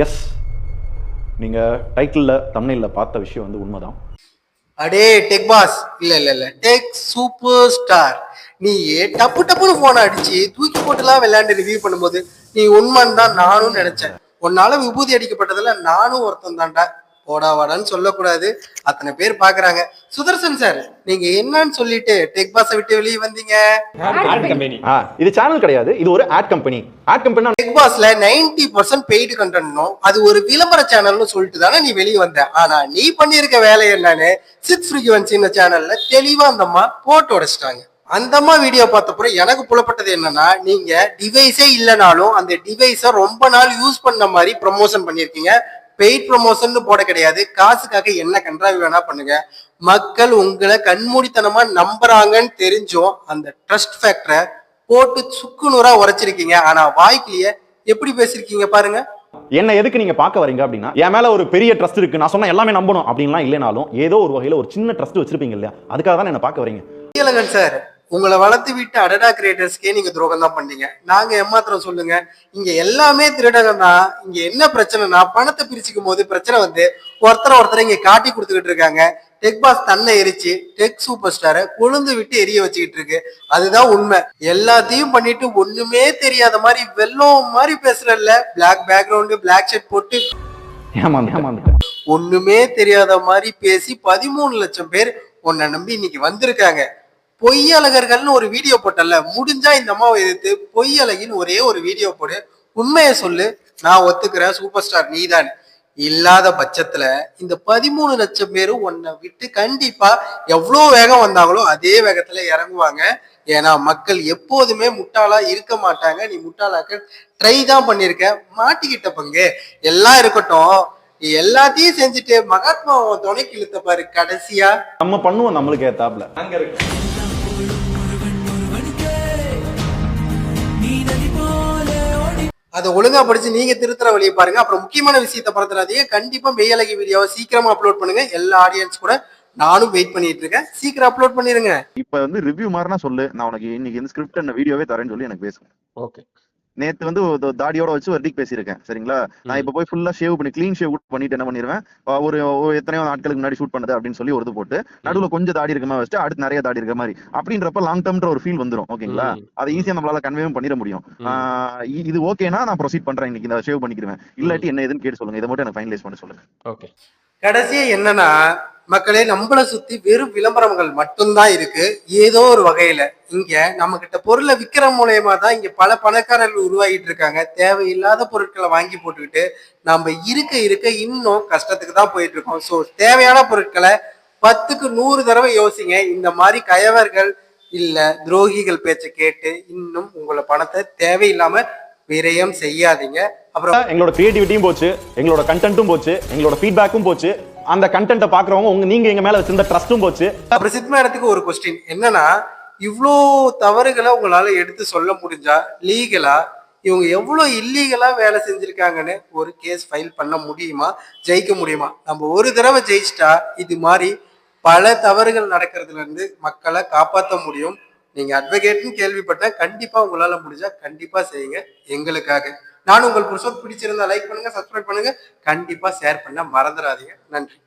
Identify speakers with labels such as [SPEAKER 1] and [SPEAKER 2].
[SPEAKER 1] S, நீங்கள் டைட்டிலில் தமிழில் பார்த்த விஷயம் வந்து உண்மைதான்.
[SPEAKER 2] அடே டெக் பாஸ், இல்ல டெக் சூப்பர் ஸ்டார், நீ டப்பு டப்புன்னு போன அடிச்சு தூக்கி போட்டுலாம் விளையாண்டு ரிவ்யூ பண்ணும்போது நீ உண்மைன்னு தான் நானும் நினைச்சேன். உன்னால விபூதி அடிக்கப்பட்டதுல நானும் ஒருத்தன் தான்டா. போடா வாடான்னு சொல்லக்கூடாது, அத்தனை பேர் பாக்குறாங்க. சுதர்சன் சார், நீங்க என்னன்னு சொல்லிட்டு டெக் பாஸை விட்டு வெளியே வந்தீங்க?
[SPEAKER 1] இது சேனல் கிடையாது, இது ஒரு ad company. Ad company
[SPEAKER 2] tech பாஸ்ல 90% பெய்டு கண்டென்ட்னும் அது ஒரு விளம்பர சேனல்னு சொல்லிட்டு தானே நீ வெளியே வந்த. ஆனா நீ பண்ணிருக்க வேலை என்னன்னு சித் ஃப்ரீக்வன்சி சேனல்ல தெளிவா அந்த அம்மா போட்டு உடைச்சிட்டாங்க. அந்த அம்மா வீடியோ பார்த்தப்பறம் எனக்கு புலப்பட்டது என்னன்னா, நீங்க டிவைஸே இல்லைனாலும் அந்த டிவைஸை ரொம்ப நாள் யூஸ் பண்ண மாதிரி ப்ரமோஷன் பண்ணிருக்கீங்க. பெய்ட் ப்ரமோஷன் போட கிடையாது, காசுக்காக என்ன கன்றாவி வேணா பண்ணுங்க. மக்கள் உங்களை கண்மூடித்தனமா நம்புறாங்கன்னு தெரிஞ்சும் அந்த ட்ரஸ்ட் ஃபேக்டரை போட்டு சுக்குநூறா உரைச்சிருக்கீங்க. ஆனா வாய்க்கிலேயே எப்படி பேசிருக்கீங்க பாருங்க.
[SPEAKER 1] என்ன எதுக்கு நீங்க பார்க்க வரீங்க அப்படின்னா, என் மேல ஒரு பெரிய ட்ரஸ்ட் இருக்கு, நான் சொன்னா எல்லாமே நம்பணும் அப்படின்லாம் இல்லைனாலும் ஏதோ ஒரு வகையில ஒரு சின்ன ட்ரஸ்ட் வச்சிருப்பீங்க இல்லையா, அதுக்காக தான் என்ன பார்க்க வரீங்க.
[SPEAKER 2] சார், உங்களை வளர்த்து விட்டு அடடா கிரியேட்டர்ஸ்க்கே நீங்க துரோகம் தான் பண்ணீங்க. நாங்க ஏமாத்திரம் சொல்லுங்க, இங்க எல்லாமே திருடகம் தான். இங்க என்ன பிரச்சனைனா, பணத்தை பிரிச்சுக்கும் போது பிரச்சனை வந்து ஒருத்தரை இங்க காட்டி கொடுத்துக்கிட்டு இருக்காங்க. டெக் பாஸ் தன்னை எரிச்சு டெக் சூப்பர் ஸ்டாரை கொழுந்து விட்டு எரிய வச்சுக்கிட்டு இருக்கு. அதுதான் உண்மை. எல்லாத்தையும் பண்ணிட்டு ஒண்ணுமே தெரியாத மாதிரி வெள்ளம் மாதிரி பேசுறல்ல, பிளாக் பேக்ரவுண்டு பிளாக் ஷர்ட் போட்டு ஒண்ணுமே தெரியாத மாதிரி பேசி 13 லட்சம் பேர் உன்னை நம்பி இன்னைக்கு வந்திருக்காங்க. பொய்யழகர்கள்னு ஒரு வீடியோ போட்டல, முடிஞ்சா இந்த அம்மாவை எதிர்த்து பொய்யழகின்னு ஒரே ஒரு வீடியோ போடு, உண்மையை சொல்லு, நான் ஒத்துக்கிறேன் சூப்பர் ஸ்டார் நீதான். இல்லாத பட்சத்துல இந்த 13 லட்சம் பேரும் உன்னை விட்டு கண்டிப்பா எவ்வளவு வேகம் வந்தாங்களோ அதே வேகத்துல இறங்குவாங்க. ஏன்னா மக்கள் எப்போதுமே முட்டாளா இருக்க மாட்டாங்க. நீ முட்டாளாக்க ட்ரை தான் பண்ணிருக்க, மாட்டிக்கிட்ட பங்கு எல்லாம் இருக்கட்டும். நீ எல்லாத்தையும் செஞ்சுட்டு மகாத்மா துணைக்கு இழுத்த பாரு. கடைசியா
[SPEAKER 1] நம்ம பண்ணுவோம், நம்மளுக்கு ஏத்தாப்ல அங்க இருக்கு.
[SPEAKER 2] அதை ஒழுங்கா படிச்சு நீங்க திருத்துற வழியை பாருங்க. அப்புறம் முக்கியமான விஷயத்த பரத்துறாதீங்க. கண்டிப்பா மெய்யழகி வீடியோவை சீக்கிரமா அப்லோட் பண்ணுங்க. எல்லா ஆடியன்ஸ் கூட நானும் வெயிட் பண்ணிட்டு இருக்கேன். சீக்கிரம் அப்லோட் பண்ணிருங்க.
[SPEAKER 3] இப்ப வந்து ரிவ்யூ மாதிரினா சொல்லு, நான் உனக்கு இன்னைக்கு இந்த ஸ்கிரிப்ட் என்ன வீடியோவே தரேன்னு சொல்லி எனக்கு பேசுங்க.
[SPEAKER 1] ஓகே.
[SPEAKER 3] நேத்து வந்து தாடியோட வச்சு வர்டிக் பேசியிருக்கேன், சரிங்களா? நான் இப்ப போய் ஃபுல்லா ஷேவ் பண்ணி கிளீன் ஷேவ் பண்ணிட்டு என்ன பண்ணிடுவேன், ஒரு எத்தனையோ நாட்களுக்கு முன்னாடி ஷூட் பண்ணது அப்படின்னு சொல்லி ஒரு போட்டு நடுவில் கொஞ்சம் தாடி இருக்க மாதிரி வச்சுட்டு அடுத்து நிறைய தாடி இருக்க மாதிரி அப்படின்றப்ப லாங் டேர்ம்ன்ற ஒரு ஃபீல் வந்துடும். ஓகேங்களா? அதை ஈஸியா நம்மளால கன்வேவும் பண்ணிட முடியும். இது ஓகேனா நான் ப்ரொசீட் பண்றேன், இன்னைக்கு இந்த ஷேவ் பண்ணிக்கிறேன். இல்லாட்டி என்ன எதுன்னு கேட்டு சொல்லுங்க, இதை மட்டும் எனக்கு ஃபைனலைஸ் பண்ண சொல்லுங்க.
[SPEAKER 1] ஓகே.
[SPEAKER 2] கடைசியா என்னன்னா, மக்களே நம்மளை சுத்தி வெறும் விளம்பரங்கள் மட்டும்தான் இருக்கு. ஏதோ ஒரு வகையில இங்க நம்ம கிட்ட பொருளை விற்கிற மூலயமா தான் இங்க பல பணக்காரர்கள் உருவாகிட்டு இருக்காங்க. தேவையில்லாத பொருட்களை வாங்கி போட்டுக்கிட்டு நம்ம இருக்க இன்னும் கஷ்டத்துக்கு தான் போயிட்டு இருக்கோம். ஸோ தேவையான பொருட்களை 10க்கு 100 தடவை யோசிங்க. இந்த மாதிரி கயவர்கள் இல்ல துரோகிகள் பேச்சை கேட்டு இன்னும் உங்களை பணத்தை தேவையில்லாம விரயம் செய்யாதீங்க. அப்புறம்
[SPEAKER 1] எங்களோட கிரியேட்டிவிட்டியும் போச்சு, எங்களோட கண்டென்ட்டும் போச்சு, எங்களோட ஃபீட்பேக்கும் போச்சு, அந்த கண்டென்ட்டை பாக்குறவங்க நீங்க எங்க மேல வச்சிருந்த ட்ரஸ்டும் போச்சு.
[SPEAKER 2] அப்புறம் சித் மேடத்துக்கு ஒரு கொஸ்டின் என்னன்னா, இவ்வளோ தவறுகளை உங்களால எடுத்து சொல்ல முடிஞ்சா லீகலா இவங்க எவ்வளவு இல்லீகலா வேலை செஞ்சிருக்காங்கன்னு ஒரு கேஸ் ஃபைல் பண்ண முடியுமா, ஜெயிக்க முடியுமா? நம்ம ஒரு தடவை ஜெயிச்சிட்டா இது மாதிரி பல தவறுகள் நடக்கிறதுல இருந்து மக்களை காப்பாற்ற முடியும். நீங்க அட்வொகேட்னு கேள்விப்பட்டேன், கண்டிப்பா உங்களால முடிஞ்சா கண்டிப்பா செய்யுங்க எங்களுக்காக. நானும் உங்கள் புருஷன் பிடிச்சிருந்தா லைக் பண்ணுங்க, சப்ஸ்கிரைப் பண்ணுங்க, கண்டிப்பா ஷேர் பண்ண மறந்துடாதீங்க. நன்றி.